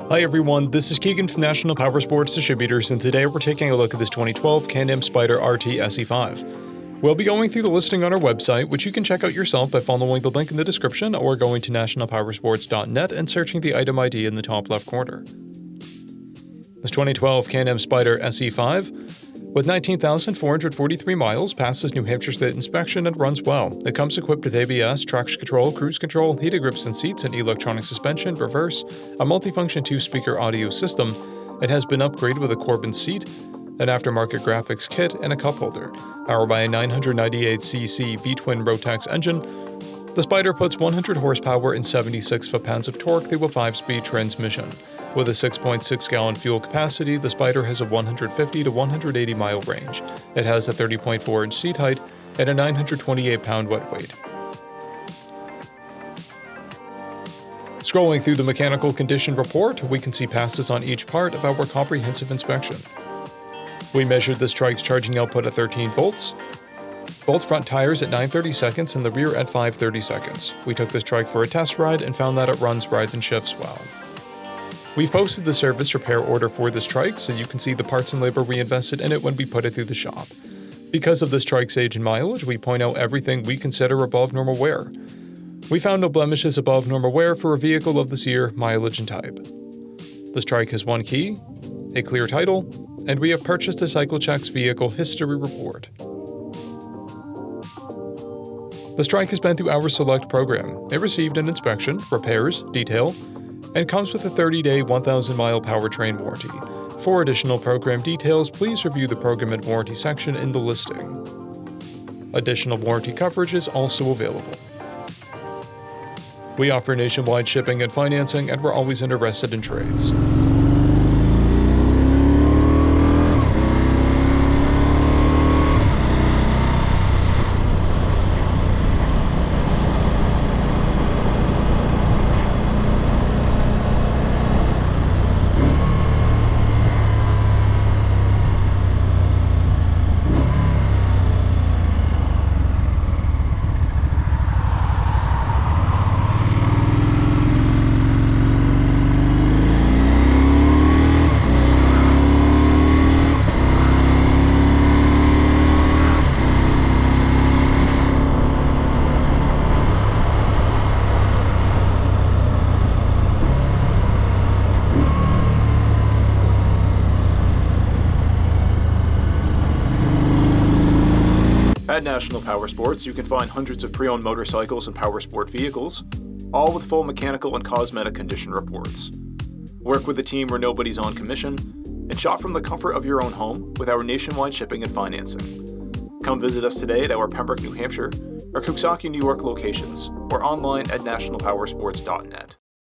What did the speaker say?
Hi everyone, this is Keegan from National Powersports Distributors, and today we're taking a look at this 2012 Can-Am SPYDER RT SE5. We'll be going through the listing on our website, which you can check out yourself by following the link in the description or going to nationalpowersports.net and searching the item ID in the top left corner. This 2012 Can-Am SPYDER SE5, with 19,443 miles, passes New Hampshire State inspection and runs well. It comes equipped with ABS, traction control, cruise control, heated grips and seats, and electronic suspension, reverse, a multifunction 2-speaker audio system. It has been upgraded with a Corbin seat, an aftermarket graphics kit, and a cup holder. Powered by a 998cc V-twin Rotax engine, the SPYDER puts 100 horsepower and 76 foot-pounds of torque through a 5-speed transmission. With a 6.6-gallon fuel capacity, the SPYDER has a 150 to 180-mile range. It has a 30.4-inch seat height and a 928-pound wet weight. Scrolling through the mechanical condition report, we can see passes on each part of our comprehensive inspection. We measured this trike's charging output at 13 volts, both front tires at 9/30 seconds and the rear at 5/30 seconds. We took this trike for a test ride and found that it runs, rides, and shifts well. We've posted the service repair order for this trike, so you can see the parts and labor we invested in it when we put it through the shop. Because of this trike's age and mileage, we point out everything we consider above normal wear. We found no blemishes above normal wear for a vehicle of this year, mileage, and type. This trike has one key, a clear title, and we have purchased a CycleCheck's vehicle history report. This trike has been through our Select program. It received an inspection, repairs, detail, and comes with a 30-day, 1,000-mile powertrain warranty. For additional program details, please review the Program and Warranty section in the listing. Additional warranty coverage is also available. We offer nationwide shipping and financing, and we're always interested in trades. At National Powersports, you can find hundreds of pre-owned motorcycles and powersport vehicles, all with full mechanical and cosmetic condition reports. Work with a team where nobody's on commission, and shop from the comfort of your own home with our nationwide shipping and financing. Come visit us today at our Pembroke, New Hampshire, or Coxsackie, New York locations, or online at nationalpowersports.net.